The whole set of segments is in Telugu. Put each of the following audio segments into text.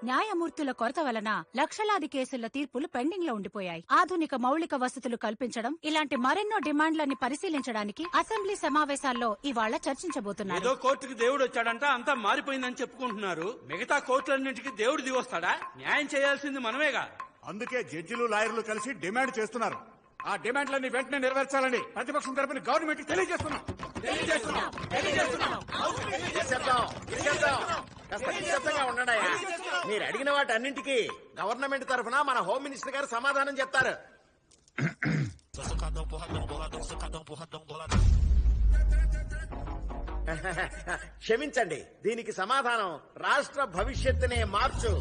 న్యాయమూర్తుల కొరత వలన లక్షలాది కేసుల తీర్పులు పెండింగ్ లో ఉండిపోయాయి. ఆధునిక మౌలిక వసతులు కల్పించడం ఇలాంటి మరెన్నో డిమాండ్లని పరిశీలించడానికి అసెంబ్లీ సమావేశాల్లో ఇవాళ చర్చించబోతున్నారు. ఏదో కోర్టుకి దేవుడు వచ్చాడంట, అంతా మారిపోయిందని చెప్పుకుంటున్నారు. మిగతా కోర్టులన్నింటికి దేవుడు దిగొస్తాడా? న్యాయం చేయాల్సింది మనమేగా. అందుకే జడ్జిలు లాయర్లు కలిసి డిమాండ్ చేస్తున్నారు. ఆ డిమాండ్లన్నీ వెంటనే నెరవేర్చాలని ప్రతిపక్షం తరపున గవర్నమెంట్ తెలియజేస్తున్నాం. ఉండడాయా మీరు అడిగిన వాటి అన్నింటికి గవర్నమెంట్ తరఫున మన హోమ్ మినిస్టర్ గారు సమాధానం చెప్తారు. క్షమించండి, దీనికి సమాధానం రాష్ట్ర భవిష్యత్తునే మార్చు,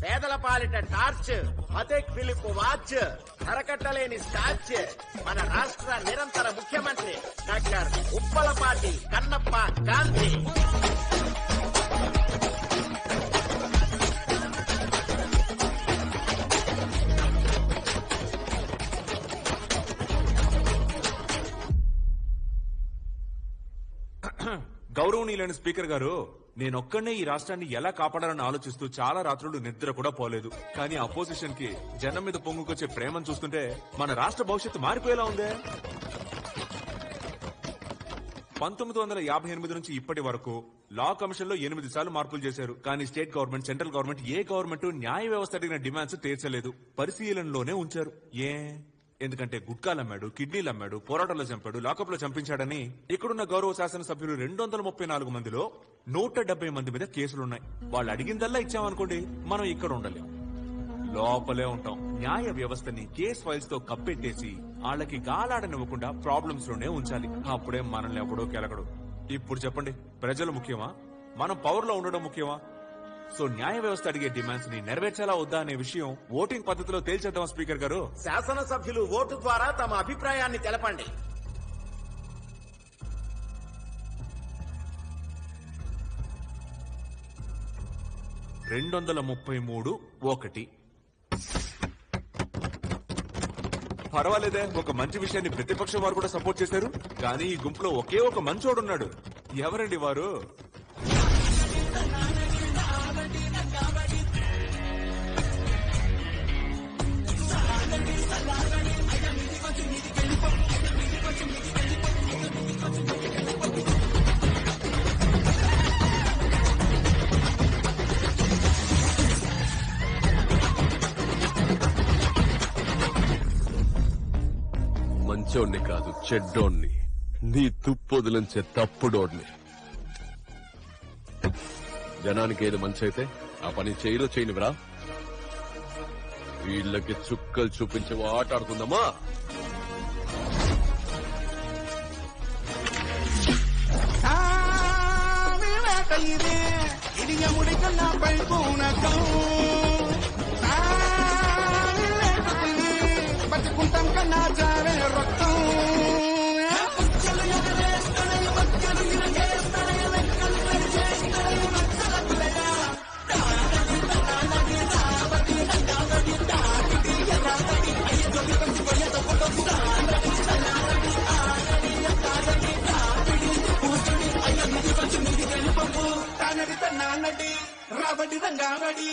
పేదల పాలిట టార్చ్, ఫతేక్ ఫిలిప్ వాచ్, ధరకట్టలేని స్టాచ్, మన రాష్ట్ర నిరంతర ముఖ్యమంత్రి డాక్టర్ ఉప్పలపాటి కన్నప్ప గాంధీ. గౌరవనీయులైన స్పీకర్ గారు, నేనొక్కనే ఈ రాష్ట్రాన్ని ఎలా కాపాడాలని ఆలోచిస్తూ చాలా రాత్రులు నిద్ర కూడా పోలేదు. కానీ అపోజిషన్ కి జనం మీద పొంగుకొచ్చే ప్రేమను చూస్తుంటే మన రాష్ట్ర భవిష్యత్తు మారిపోయేలా ఉందే. 1958 నుంచి ఇప్పటి వరకు లా కమిషన్ లో 8 సార్లు మార్పులు చేశారు. కానీ స్టేట్ గవర్నమెంట్, సెంట్రల్ గవర్నమెంట్, ఏ గవర్నమెంట్ న్యాయ వ్యవస్థ అడిగిన డిమాండ్స్ తీర్చలేదు, పరిశీలనలోనే ఉంచారు. ఎందుకంటే గుట్కాలు అమ్మాడు, కిడ్నీలు అమ్మాడు, పోరాటంలో చంపాడు, లాకప్ లో చంపించాడని ఇక్కడున్న గౌరవ శాసనసభ్యులు 234 మందిలో 170 మంది మీద కేసులున్నాయి. వాళ్ళు అడిగిందల్లా ఇచ్చామనుకోండి, మనం ఇక్కడ ఉండలేం, లోపలే ఉంటాం. న్యాయ వ్యవస్థని కేస్ ఫైల్స్ తో కప్పెట్టేసి వాళ్ళకి గాలాడనివ్వకుండా ప్రాబ్లమ్స్ లోనే ఉంచాలి. అప్పుడే మనల్ని ఎవడో కెలకడు. ఇప్పుడు చెప్పండి, ప్రజలు ముఖ్యమా, మనం పవర్ లో ఉండడం ముఖ్యమా? సో న్యాయ వ్యవస్థ అడిగే డిమాండ్స్ ని నెరవేర్చాలా వద్దా అనే విషయం ఓటింగ్ పద్ధతిలో తేల్చేద్దాం. స్పీకర్ గారు, శాసనసభ్యులు ఓటు ద్వారా తమ అభిప్రాయాన్ని తెలపండి. (233) పర్వాలేదే, ఒక మంచి విషయాన్ని ప్రతిపక్షం వారు కూడా సపోర్ట్ చేశారు. కానీ ఈ గుంపులో ఒకే ఒక మంచోడున్నాడు. ఎవరండి వారు? మంచోడ్ని కాదు, చెడ్డోడ్ని, నీ తుప్పొదిలించే తప్పుడోడ్ని. జనానికి ఏది మంచి అయితే ఆ పని చేయనివరా? వీళ్ళకి చుక్కలు చూపించే ఆట ఆడుకుందామా? బతుకుంటాం కన్నా జారే రక్తం. రాబడి రంగాబడి